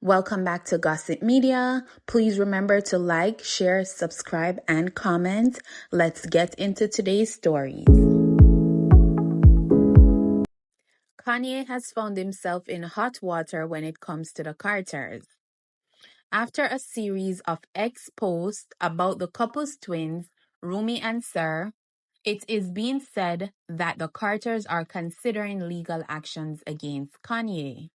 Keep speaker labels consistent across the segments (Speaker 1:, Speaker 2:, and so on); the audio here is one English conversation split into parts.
Speaker 1: Welcome back to Gossip Media. Please remember to like, share, subscribe, and comment. Let's get into today's stories. Kanye has found himself in hot water when it comes to the Carters. After a series of X posts about the couple's twins, Rumi and Sir, it is being said that the Carters are considering legal actions against Kanye.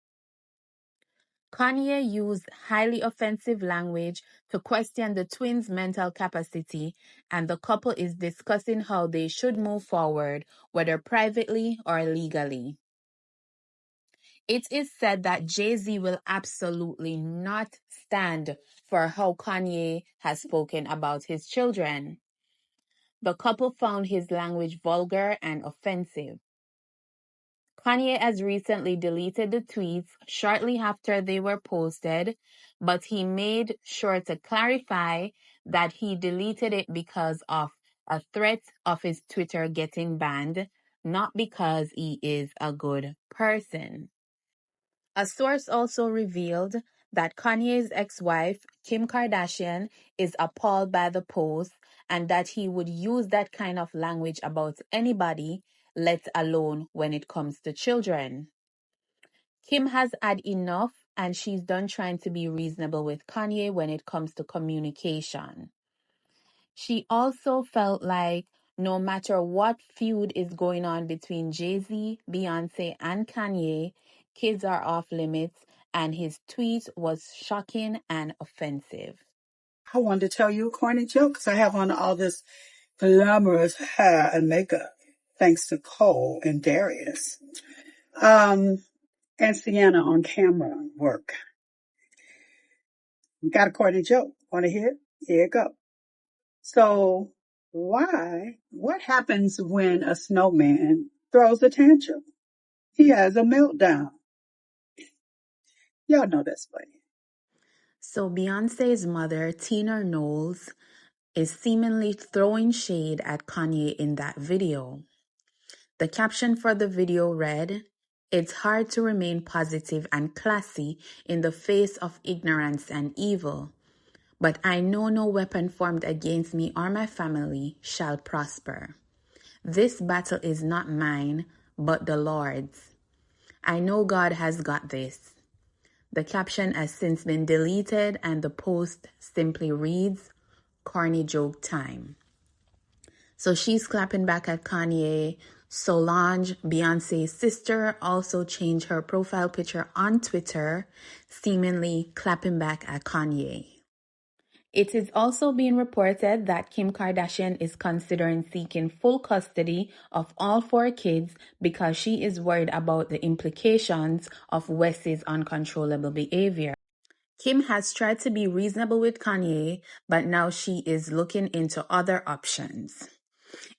Speaker 1: Kanye used highly offensive language to question the twins' mental capacity, and the couple is discussing how they should move forward, whether privately or legally. It is said that Jay-Z will absolutely not stand for how Kanye has spoken about his children. The couple found his language vulgar and offensive. Kanye has recently deleted the tweets shortly after they were posted, but he made sure to clarify that he deleted it because of a threat of his Twitter getting banned, not because he is a good person. A source also revealed that Kanye's ex-wife, Kim Kardashian, is appalled by the post and that he would use that kind of language about anybody, let alone when it comes to children. Kim has had enough and she's done trying to be reasonable with Kanye when it comes to communication. She also felt like no matter what feud is going on between Jay-Z, Beyonce, and Kanye, kids are off limits, and his tweet was shocking and offensive.
Speaker 2: I wanted to tell you a corny joke because I have on all this glamorous hair and makeup, thanks to Cole and Darius. And Sienna on camera work. We got a corny joke. Want to hear it? Here it go. So what happens when a snowman throws a tantrum? He has a meltdown. Y'all know that's funny.
Speaker 1: So Beyonce's mother, Tina Knowles, is seemingly throwing shade at Kanye in that video. The caption for the video read, "It's hard to remain positive and classy in the face of ignorance and evil. But I know no weapon formed against me or my family shall prosper. This battle is not mine, but the Lord's. I know God has got this." The caption has since been deleted and the post simply reads, "Corny joke time." So she's clapping back at Kanye. Solange, Beyonce's sister, also changed her profile picture on Twitter, seemingly clapping back at Kanye. It is also being reported that Kim Kardashian is considering seeking full custody of all 4 kids because she is worried about the implications of Wes's uncontrollable behavior. Kim has tried to be reasonable with Kanye, but now she is looking into other options.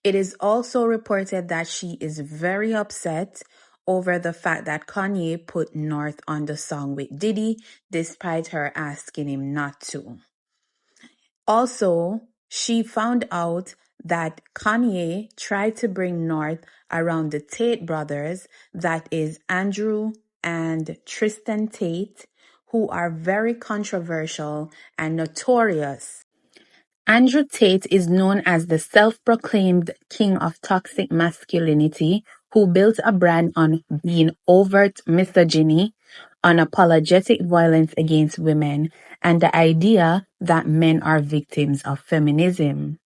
Speaker 1: It is also reported that she is very upset over the fact that Kanye put North on the song with Diddy, despite her asking him not to. Also, she found out that Kanye tried to bring North around the Tate brothers, that is Andrew and Tristan Tate, who are very controversial and notorious. Andrew Tate is known as the self-proclaimed king of toxic masculinity, who built a brand on being overt misogyny, unapologetic violence against women, and the idea that men are victims of feminism.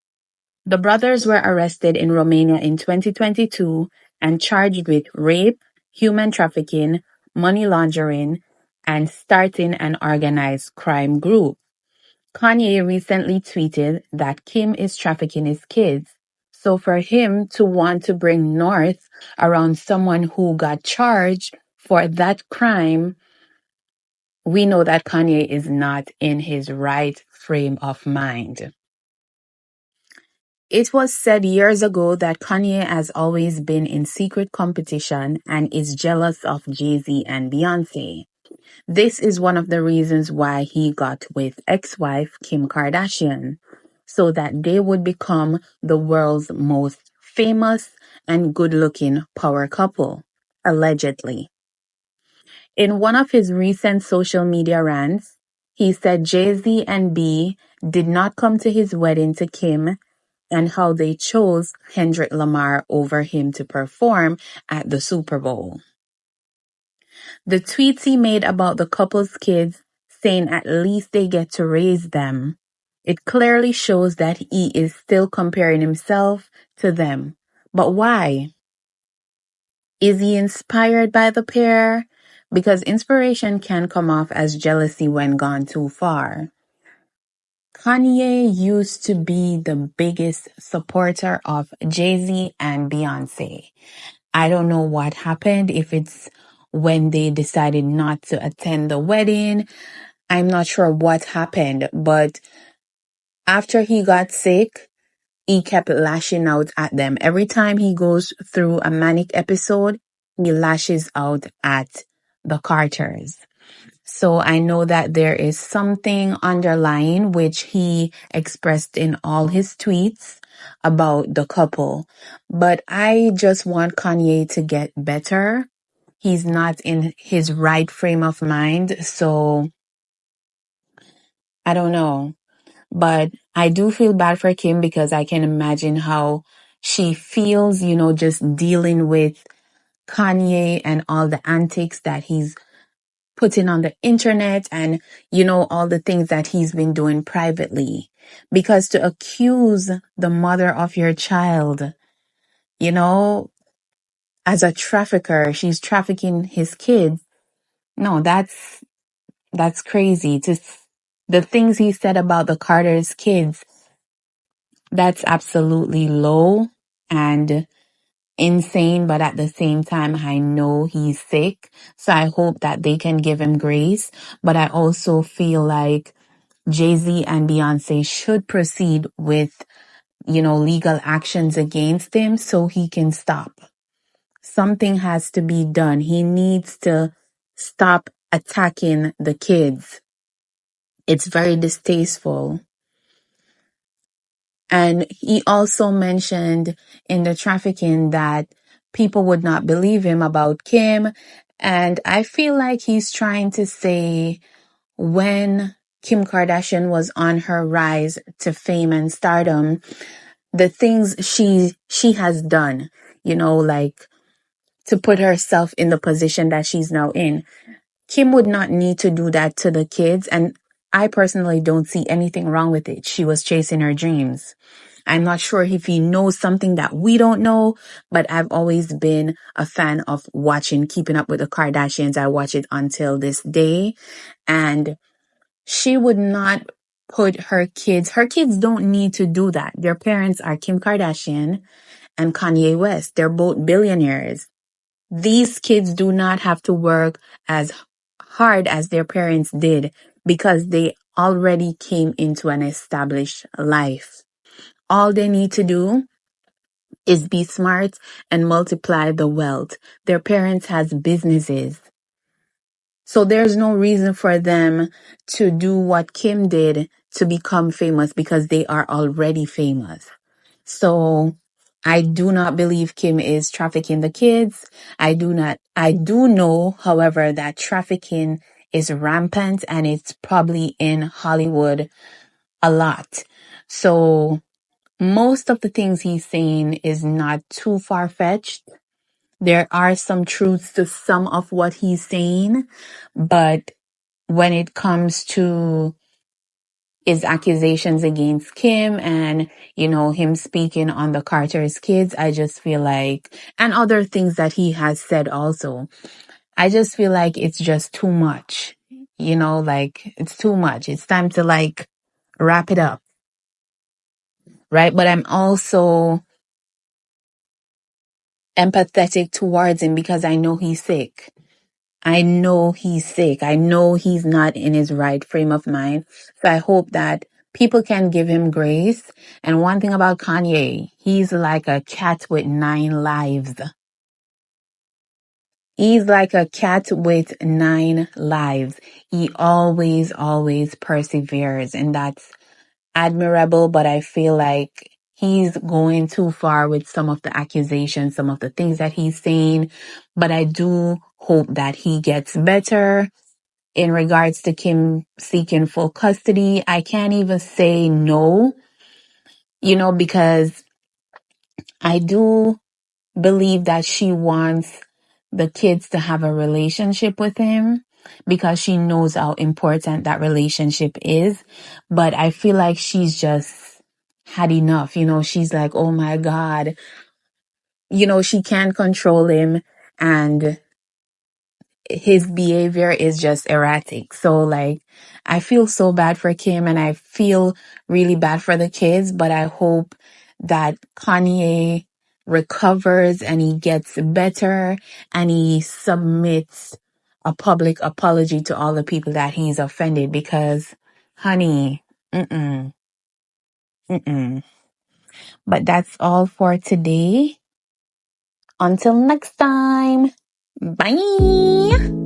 Speaker 1: The brothers were arrested in Romania in 2022 and charged with rape, human trafficking, money laundering, and starting an organized crime group. Kanye recently tweeted that Kim is trafficking his kids. So for him to want to bring North around someone who got charged for that crime, we know that Kanye is not in his right frame of mind. It was said years ago that Kanye has always been in secret competition and is jealous of Jay-Z and Beyonce. This is one of the reasons why he got with ex-wife Kim Kardashian, so that they would become the world's most famous and good-looking power couple, allegedly. In one of his recent social media rants, he said Jay-Z and B did not come to his wedding to Kim and how they chose Kendrick Lamar over him to perform at the Super Bowl. The tweets he made about the couple's kids, saying at least they get to raise them, it clearly shows that he is still comparing himself to them. But why? Is he inspired by the pair? Because inspiration can come off as jealousy when gone too far. Kanye used to be the biggest supporter of Jay-Z and Beyonce. I don't know what happened, if it's when they decided not to attend the wedding. I'm not sure what happened, but after he got sick, he kept lashing out at them. Every time he goes through a manic episode, he lashes out at the Carters. So I know that there is something underlying which he expressed in all his tweets about the couple. But I just want Kanye to get better. He's not in his right frame of mind. So I don't know. But I do feel bad for Kim because I can imagine how she feels, just dealing with Kanye and all the antics that he's putting on the internet and, all the things that he's been doing privately. Because to accuse the mother of your child, as a trafficker, she's trafficking his kids. No, that's crazy. The things he said about the Carter's kids, that's absolutely low and insane, but at the same time, I know he's sick. So I hope that they can give him grace. But I also feel like Jay-Z and Beyonce should proceed with, legal actions against him so he can stop. Something has to be done. He needs to stop attacking the kids. It's very distasteful. And he also mentioned in the trafficking that people would not believe him about Kim. And I feel like he's trying to say when Kim Kardashian was on her rise to fame and stardom, the things she has done, like to put herself in the position that she's now in. Kim would not need to do that to the kids. And I personally don't see anything wrong with it. She was chasing her dreams. I'm not sure if he knows something that we don't know, but I've always been a fan of watching Keeping Up with the Kardashians. I watch it until this day. And she would not put her kids don't need to do that. Their parents are Kim Kardashian and Kanye West. They're both billionaires. These kids do not have to work as hard as their parents did because they already came into an established life. All they need to do is be smart and multiply the wealth. Their parents has businesses. So there's no reason for them to do what Kim did to become famous because they are already famous. So I do not believe Kim is trafficking the kids. I do know, however, that trafficking is rampant and it's probably in Hollywood a lot. So most of the things he's saying is not too far-fetched. There are some truths to some of what he's saying, but when it comes to his accusations against Kim and, him speaking on the Carter's kids, I just feel like, and other things that he has said also, I just feel like it's just too much, it's too much. It's time to wrap it up. Right. But I'm also empathetic towards him because I know he's sick. I know he's sick. I know he's not in his right frame of mind. So I hope that people can give him grace. And one thing about Kanye, he's like a cat with 9 lives. He's like a cat with 9 lives. He always, always perseveres. And that's admirable, but I feel like he's going too far with some of the accusations, some of the things that he's saying. But I do hope that he gets better. In regards to Kim seeking full custody, I can't even say no, because I do believe that she wants the kids to have a relationship with him because she knows how important that relationship is. But I feel like she's just had enough. She's like, oh my God, she can't control him and his behavior is just erratic. So like, I feel so bad for Kim and I feel really bad for the kids, but I hope that Kanye recovers and he gets better and he submits a public apology to all the people that he's offended because, honey, mm-mm. But that's all for today. Until next time. Bye.